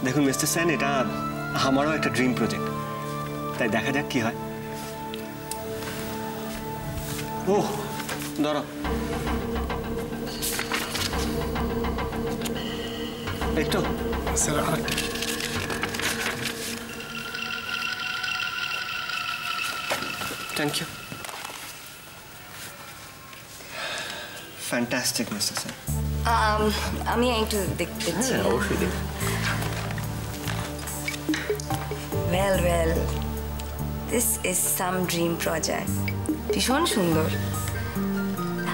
দেখুন মিস্টার সেন, এটা আমারও একটা ড্রিম প্রজেক্ট, তাই দেখা যাক কি হয়। ওহ ধরো, একটু sir thank you. Fantastic mister Sen. আমি একটু দেখতে চাই। অবশ্যই দেখুন। Well, this is some dream project. ভীষণ সুন্দর।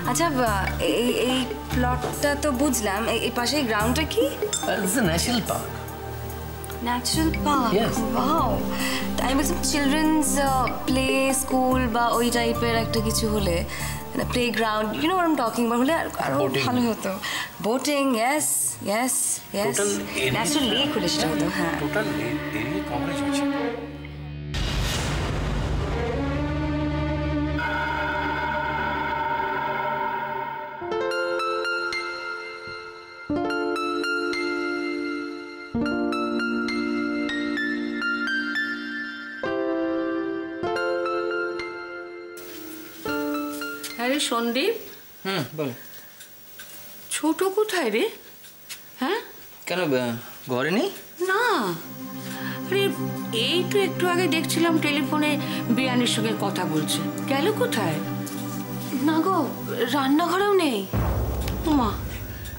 আচ্ছা, এই প্লটটা তো বুঝলাম, এই পাশে গ্রাউন্ডটা কি? It's a national park. Natural park? Yes. Wow. তাই আমি বলছি চিলড্রেন্স প্লে স্কুল বা ওই টাইপের একটা কিছু হলে, playground, you know what I am talking about, হলে আরো ভালো হতো। Boating, yes. ন্যাচারাল লেক হলে সেটা হতো। হ্যাঁ, Total area coverage হয়েছে। আরে সন্দীপ, বল। ছোট কোথায় রে? হ্যাঁ, কেন ঘরে নেই? না, আরে এই তো একটু আগে দেখছিলাম টেলিফোনে বিয়ানের সঙ্গে কথা বলছে। গেল কোথায়? না গো, রান্নাঘরেও নেই। মা,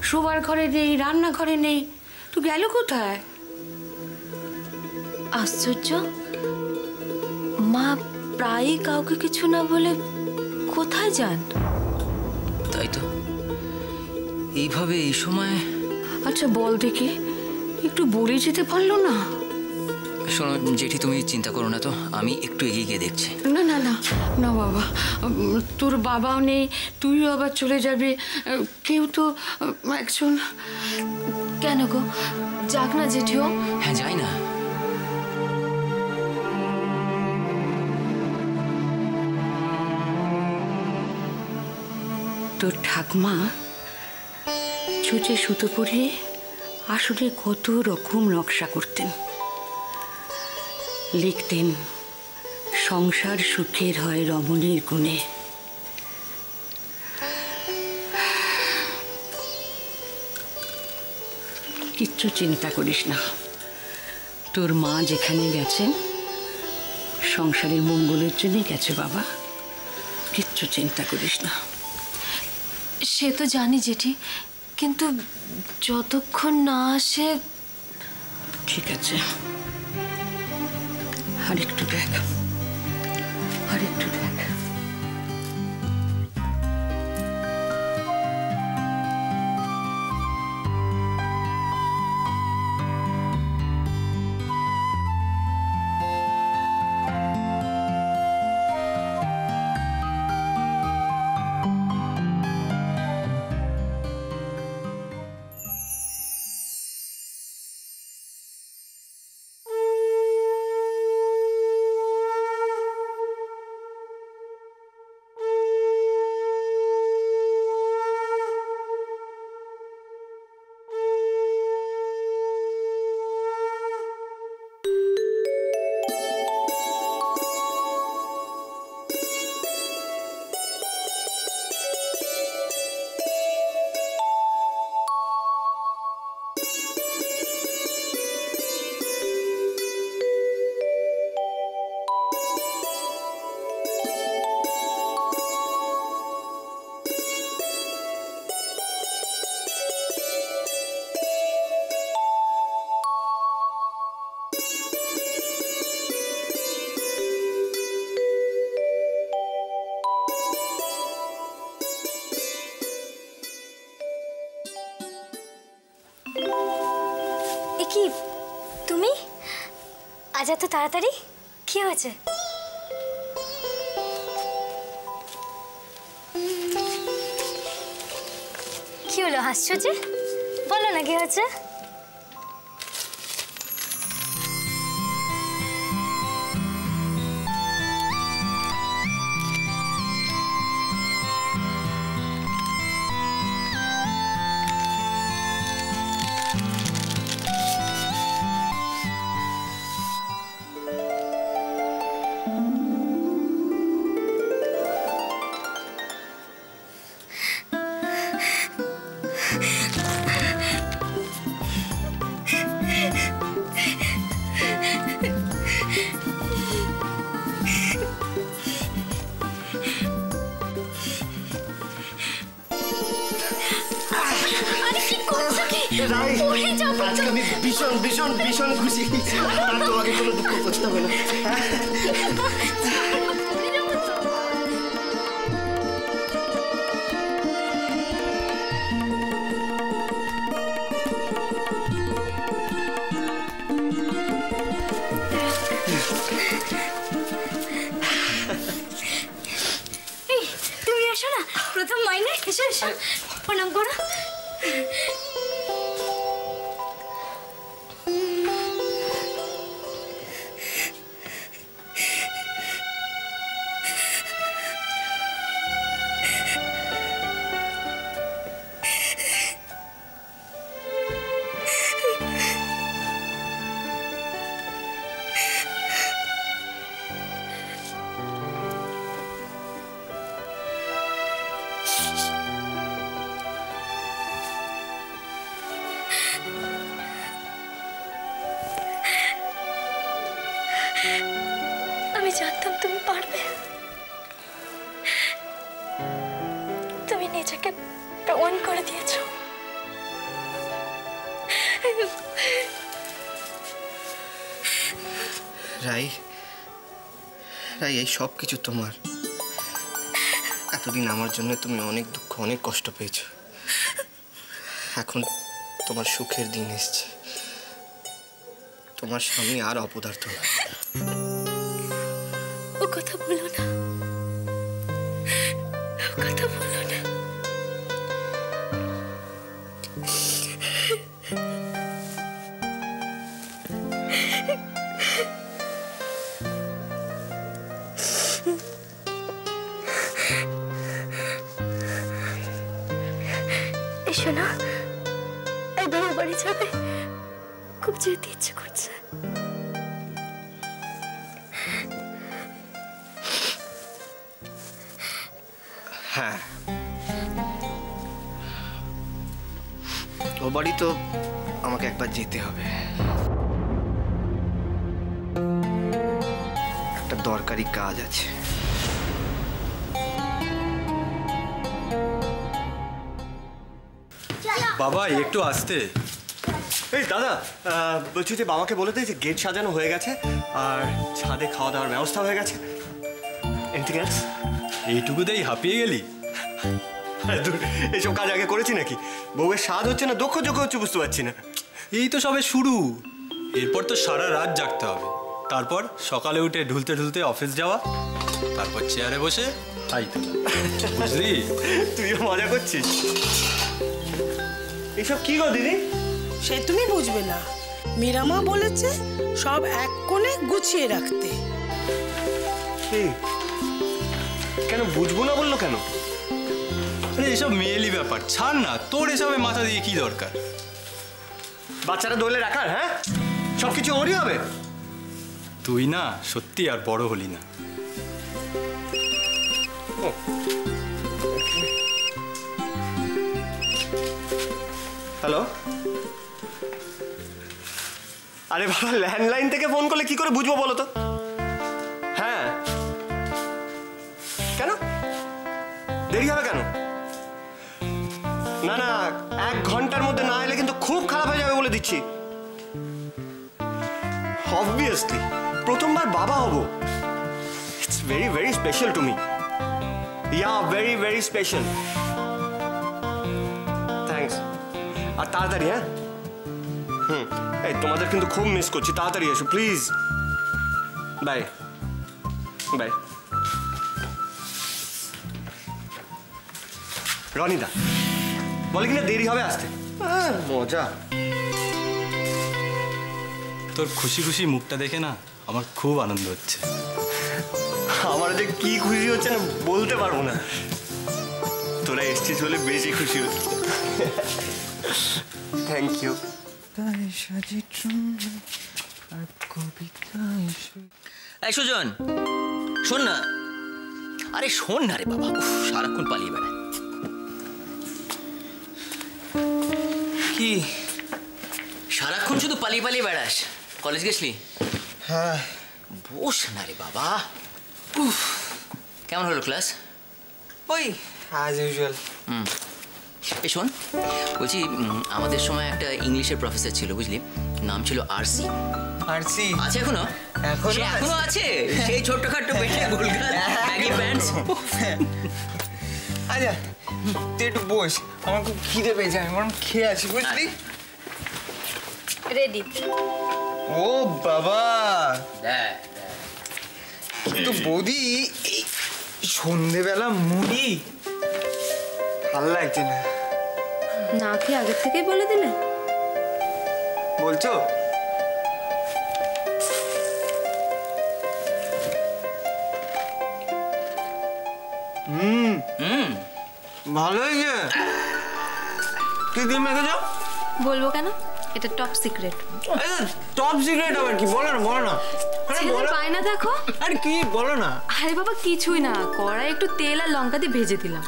শোবার ঘরে নেই, রান্নাঘরে নেই, তো গেল কোথায়? আশ্চর্য, মা প্রায়ই কাউকে কিছু না বলে কোথায় যান? তাই তো, এইভাবে এই সময়। আচ্ছা বল দেখি, একটু বলে যেতে পারলো না? শোনো জেঠি, তুমি চিন্তা করো না তো, আমি একটু এগিয়ে গিয়ে দেখছি। না না না না বাবা, তোর বাবাও নেই, তুইও আবার চলে যাবে, কেউ তো একজন। কেন গো, যাক না জেঠিও। হ্যাঁ যাই না। তোর ঠাকমা ছুঁচে সুতো পরিয়ে আসলে কত রকম নকশা করতেন, লিখতেন সংসার সুখের হয় রমণীর গুণে। কিচ্ছু চিন্তা করিস না, তোর মা যেখানে গেছেন সংসারের মঙ্গলের জন্যই গেছে বাবা, কিচ্ছু চিন্তা করিস না। সে তো জানি জেঠি, কিন্তু যতক্ষণ না আসে। ঠিক আছে, আরেকটু দেখ, আরেকটু দেখ। কি তুমি আজ এত তাড়াতাড়ি? কি হয়েছে? কি হলো, হাসছো যে? বলো না কি হয়েছে। আজকে আমি ভীষণ ভীষণ ভীষণ খুশি। আর তোমাকে কোনো দুঃখ করতে হবে না। তুমি এসো না, প্রথম মাইনে এসো এসো, প্রণাম করো। আমি জানতাম তুমি পারবে। তুমি নিজেকে প্রমাণ করে দিয়েছো। রাই, রাই, এই সব কিছু তোমার। এতদিন আমার জন্য তুমি অনেক দুঃখ, অনেক কষ্ট পেয়েছো। এখন তোমার সুখের দিন এসছে। তোমার স্বামী আর অপদার্থ না। ও কথা বলো না, ও কথা বলো না। এসো না, এবার বাড়ি যাবে, খুব যেতে ইচ্ছে করছে। হ্যাঁ, ও বাড়ি তো আমাকে একবার যেতে হবে। একটা দরকারি কাজ আছে। বাবা একটু আসতে। এই দাদা, বলছি যে বাবাকে বলে দে যে গেট সাজানো হয়ে গেছে আর ছাদে খাওয়া দাওয়ার ব্যবস্থা হয়ে গেছে। Anything else? এইটুকুতেই হাঁপিয়ে গেলি? এইসব কাজ আগে করেছি নাকি? বউয়ের স্বাদ হচ্ছে না দক্ষ যোগ্য হচ্ছে বুঝতে পারছি না। এই তো সবে শুরু, এরপর তো সারা রাত জাগতে হবে। তারপর সকালে উঠে ঢুলতে ঢুলতে অফিস যাওয়া, তারপর চেয়ারে বসে হাই তোলা। বুঝলি? তুইও মজা করছিস। এইসব কি গো দিদি? সে তুমি বুঝবে না। মীরামা বলেছে সব এক কোণে গুছিয়ে রাখতে। কেন বুঝবো না বললো কেন? আরে এসব মেয়েলি ব্যাপার, ছাড় না। তোর এসবে মাথা দিয়ে কি দরকার? বাচ্চারা দোলে রাখার, হ্যাঁ সব কিছু ওরই হবে। তুই না সত্যি আর বড় হলি না। হ্যালো, আরে বাবা ল্যান্ডলাইন থেকে ফোন করলে কি করে বুঝবো বলো তো? হ্যাঁ, কেন দেরি হবে কেন? না না, 1 ঘন্টার মধ্যে না এলে কিন্তু খুব খারাপ হয়ে যাবে বলে দিচ্ছি। অবভিয়াসলি প্রথমবার বাবা হব। It's very very special to me. Yeah, very very special. Thanks. আর তাড়াতাড়ি, হ্যাঁ? এই তোমাদের কিন্তু খুব মিস করছি। তাড়াতাড়ি এসো প্লিজ। Bye bye. রনিদা বলে কিনা দেরি হবে আসতে। মজা। তোর খুশি খুশি মুখটা দেখে না আমার খুব আনন্দ হচ্ছে। আমার যে কি খুশি হচ্ছে না বলতে পারবো না। তোরা এসছিস বলে বেশি খুশি হচ্ছে। Thank you. এই সুজন, শোন না। আরে শোন না রে বাবা, সারাক্ষণ পালিয়ে বেড়ায়। কি সারাক্ষণ শুধু পালিয়ে পালিয়ে বেড়াস? কলেজ গেছলি? হ্যাঁ। বস না রে বাবা। কেমন হলো ক্লাস? ওই অ্যাজ ইউজুয়াল। এই শোন, বলছি আমাদের সময় একটা ইংলিশের প্রফেসর ছিল, বুঝলি, নাম ছিল আরসি। আরসি আছে এখনো? এখনো আছে, সেই ছোট্টখাট্টো বেটে ভুলগাল ব্যাগি প্যান্টস। আচ্ছা তুই একটু বস, আমার খুব খিদে পেয়েছে, আমি বরং খেয়ে আছি, বুঝলি? রেডি। ও বাবা, কিন্তু বৌদি এই সন্ধেবেলা মুড়ি ভালো লাগছে না। না খেয়ে আগের থেকেই বলে দিলে? বলছো? ভালো হয়েছে। কি দিয়ে মেখেছ? বলবো কেন, এটা টপ সিক্রেট। টপ সিক্রেট আবার কি? বলো না, বলো না। ছেলে বায়না দেখো। আরে কি বলো না। আরে বাবা কিছুই না, কড়াই একটু তেল আর লঙ্কা দিয়ে ভেজে দিলাম।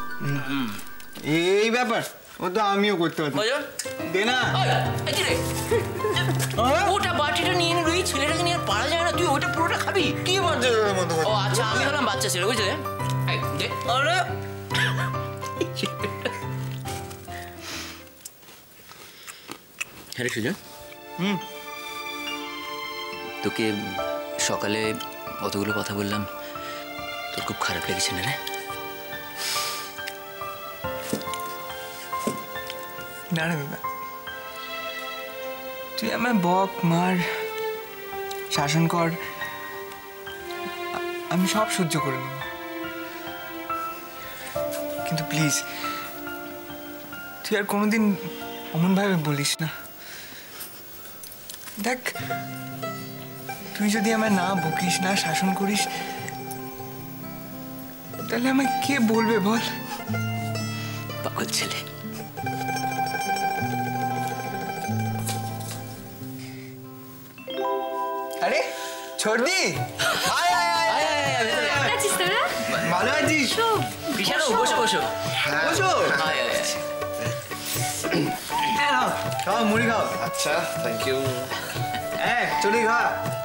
এই ব্যাপার ও তো আমিও করতে পারতাম। দে না। ওটা বাটিটা নিয়ে নে, রুই ছেলেটাকে নিয়ে পারা যায় না, তুই ওটা পুরোটা খাবি? কি বাচ্চাদের মতো? ও আচ্ছা, আমি হলাম বাচ্চা ছেলে, বুঝলে? আরে হ্যাঁ সুজন, তোকে সকালে অতগুলো কথা বললাম, তোর খুব খারাপ লেগেছে না রে? না রে বাবা, তুই আমায় বক, মার, শাসন কর, আমি সব সহ্য করে নেব, কিন্তু প্লিজ তুই আর কোনোদিন অমনভাবে বলিস না। দেখ, তুই যদি আমায় না বকিস, না শাসন করিস, তাহলে আমায় কে বলবে বল? পাগল ছেলে। আরে ছোটদি, আয় আয় আয় আয় আয়। কেমন আছিস তোরা? ভালো আছিস? বিশাল, বসো বসো বসো। আয়, আয়, আয়। খাও, মুড়ি খাও। আচ্ছা, থ্যাংক ইউ। চলি খা।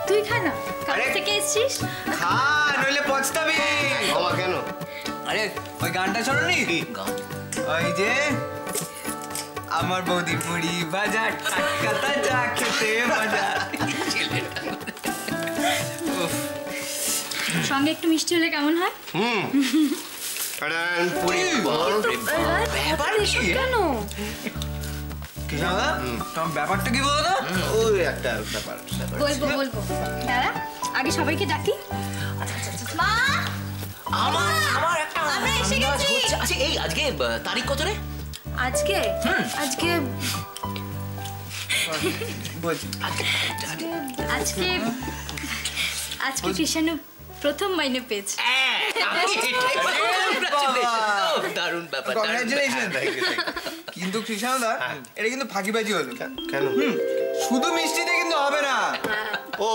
তুই খা না, কাছে থেকে এসছিস। খা, নইলে পচতাবি। বাবা কেন? আরে ওই গানটা শোনোনি? ওই যে আমার বৌদি মুড়ি ভাজা টাটকা তাজা খেতে মজা। সঙ্গে একটু মিষ্টি হলে কেমন হয়? কেন? কৃষ্ণদা, তোমার ব্যাপারটা কি বলো তো? ওই একটা ব্যাপার। বলবো বলবো, দাঁড়া আগে সবাইকে ডাকি। মা, আমার একটা আমরা এসে গেছি। আচ্ছা, এই আজকে তারিখ কত রে? আজকে আজকে বলছি আজকে আজকে কৃষাণু প্রথম মাইনে পেয়েছে। দারুণ ব্যাপার। কংগ্রাচুলেশন। কিন্তু কৃষ্ণদা, এটা কিন্তু ফাঁকিবাজি হলো। কেন? শুধু মিষ্টিতে কিন্তু হবে না। ও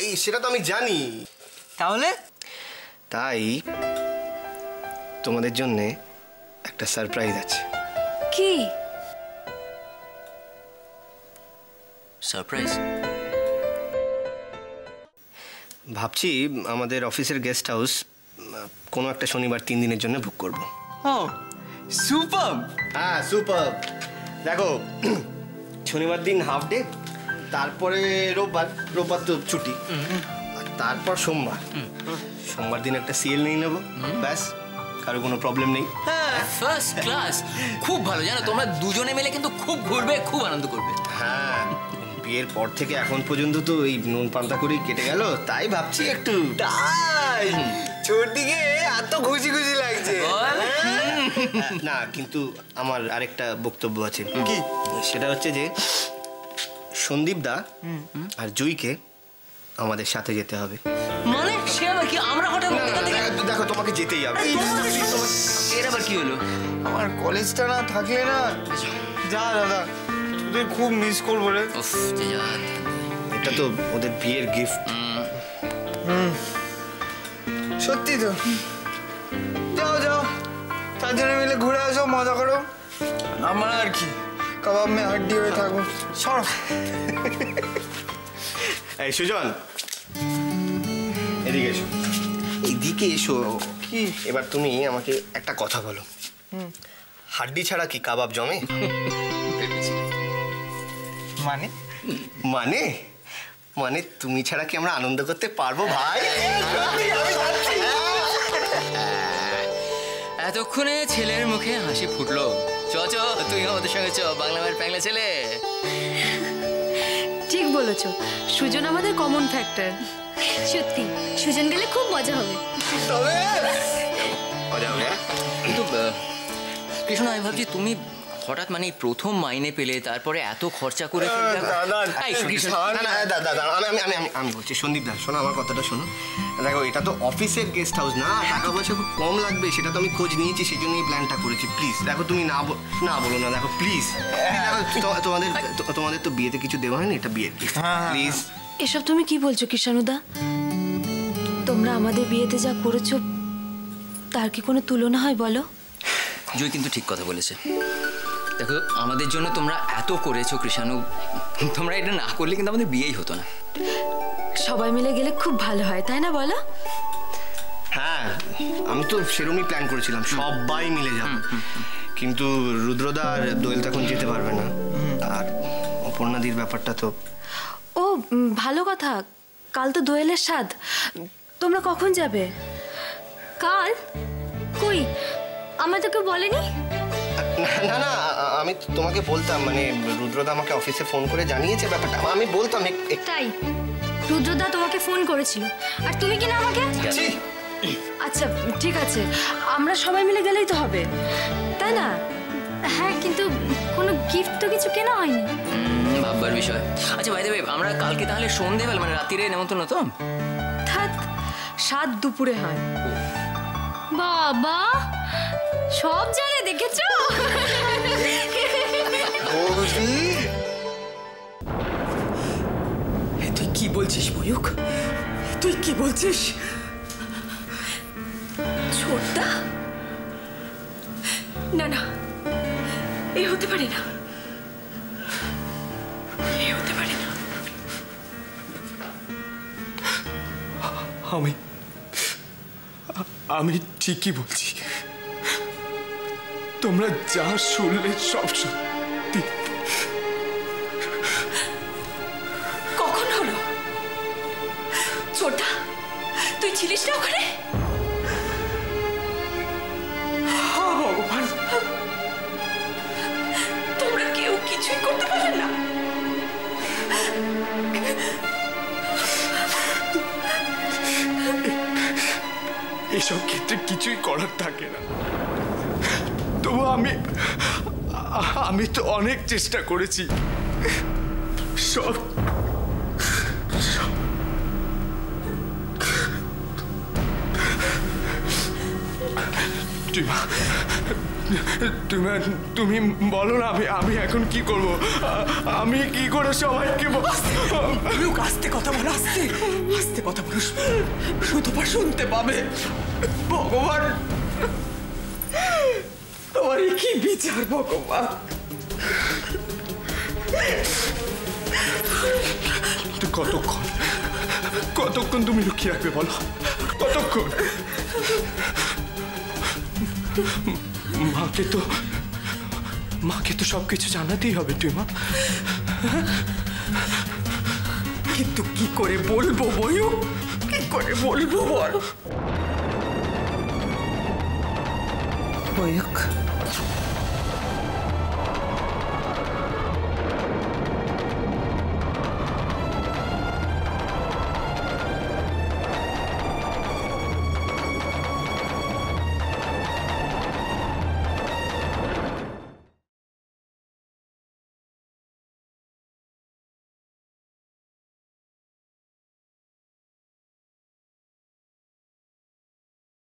এই সেটা তো আমি জানি। তাহলে তাই তোমাদের জন্য একটা সারপ্রাইজ আছে। কি? সারপ্রাইজ? ভাবছি আমাদের অফিসের গেস্ট হাউস কোনো একটা শনিবার 3 দিনের জন্য বুক করব। ও সুপার। হ্যাঁ সুপার। দেখো, শনিবার দিন হাফ ডে, তারপরে রোববার তো ছুটি, আর তারপর সোমবার দিন একটা সিএল নিয়ে নেবো, ব্যাস, কারো কোনো প্রবলেম নেই। ফার্স্ট ক্লাস, খুব ভালো। জানো, তোমরা দুজনে মিলে কিন্তু খুব ঘুরবে, খুব আনন্দ করবে। হ্যাঁ, বিয়ের পর থেকে এখন পর্যন্ত তো এই নুন পান্তা করেই কেটে গেল, তাই ভাবছি একটু। তাই ছোট দিকে এত খুশি খুশি লাগছে। না, কিন্তু আমার আরেকটা বক্তব্য আছে। কি? সেটা হচ্ছে যে সন্দীপ দা আর জুইকে আমাদের সাথে যেতে হবে। মানে সে আবার কি? আমরা হঠাৎ দেখো, তোমাকে যেতেই হবে। এর আবার কি হলো? আমার কলেজটা না থাকলে না, যা দাদা, তোদের খুব মিস করবো রে। উফ, যে যা। এটা তো ওদের বিয়ের গিফট। সত্যি তো। যাও যাও, চারজনে মিলে ঘুরে আসো, মজা করো। আমার আর কি, কাবাব মে হাড্ডি হয়ে থাকবো। সর। এই সুজন, এদিকে এসো। এদিকে এসো। কি? এবার তুমি আমাকে একটা কথা বলো। হাড্ডি ছাড়া কি কাবাব জমে? মানে মানে মানে তুমি ছাড়া কি আমরা আনন্দ করতে পারবো ভাই? এতক্ষণে ছেলের মুখে হাসি ফুটলো। চ চ তুই আমাদের সঙ্গে চ, বাংলা মায়ের প্যাংলা ছেলে। ঠিক বলেছো, সুজন আমাদের কমন ফ্যাক্টর। সত্যি সুজন গেলে খুব মজা হবে। মজা হবে। কিন্তু কৃষ্ণ, আমি ভাবছি তুমি হঠাৎ মানে প্রথম মাইনে পেলে, তারপরে এত খরচা করে আমি বলছি সন্দীপ দা, শোনো আমার কথাটা শোনো। দেখো এটা তো অফিসের গেস্ট হাউস না, টাকা পয়সা খুব কম লাগবে, সেটা তো আমি খোঁজ নিয়েছি, সেই জন্য এই প্ল্যানটা করেছি। প্লিজ দেখো, তুমি না বলো না, দেখো প্লিজ। তোমাদের তো বিয়েতে কিছু দেওয়া হয়নি, এটা বিয়ের গিফট, প্লিজ। এসব তুমি কি বলছো কৃষ্ণানুদা? তোমরা আমাদের বিয়েতে যা করেছো তার কি কোনো তুলনা হয় বলো? জয় কিন্তু ঠিক কথা বলেছে। দেখো আমাদের জন্য তোমরা এত করেছো কৃষাণু, তোমরা এটা না করলে কিন্তু আমাদের বিয়েই হতো না। সবাই মিলে গেলে খুব ভালো হয়, তাই না বলো? হ্যাঁ, আমি তো সেরকমই প্ল্যান করেছিলাম, সবাই মিলে যাব। কিন্তু রুদ্রদা আর দোয়েল তখন যেতে পারবে না, আর অপর্ণাদির ব্যাপারটা তো। ও ভালো কথা, কাল তো দোয়েলের স্বাদ, তোমরা কখন যাবে? কাল? কই, আমার তো কেউ বলেনি। না না, আমি তোমাকে বলতাম, মানে রুদ্রদা আমাকে অফিসে ফোন করে জানিয়েছে ব্যাপারটা, আমি বলতাম। তাই রুদ্রদা তোমাকে ফোন করেছিল আর তুমি কি না আমাকে? আচ্ছা ঠিক আছে, আমরা সবাই মিলে গেলেই তো হবে, তাই না? হ্যাঁ, কিন্তু কোনো গিফট তো কিছু কেনা হয়নি। ভাববার বিষয়। আচ্ছা ভাই দেবে, আমরা কালকে তাহলে সন্ধেবেলা মানে রাত্রিরে নেমন্তন্ন তো? থাক, সাত দুপুরে হয়। বাবা সব জানে, দেখেছো? তুই কি বলছিস ময়ূক? তুই কি বলছিস? ছোটদা, না না, এ হতে পারে না, এ হতে পারে না। আমি ঠিকই বলছি, তোমরা যা শুনলে সব সত্যি। কখন হলো? ছোটদা, তুই ছিলিস না ওখানে? ভগবান, তোমরা কেউ কিছুই করতে পারলে না? এসব ক্ষেত্রে কিছুই করার থাকে না। তবু আমি তো অনেক চেষ্টা করেছি, সব তুমি বলো না, আমি এখন কি করব? আমি কি করে সবাইকে আস্তে কথা বলো, আস্তে আস্তে কথা বলো, সুতপা শুনতে পাবে। ভগবান, তোমার কি বিচার ভগবান? কতক্ষণ তুমি লুকিয়ে রাখবে বলো? কতক্ষণ? মাকে তো সবকিছু জানাতেই হবে তুই মা। কিন্তু কি করে বলবো ময়ূক, কি করে বলবো বল? ময়ূক,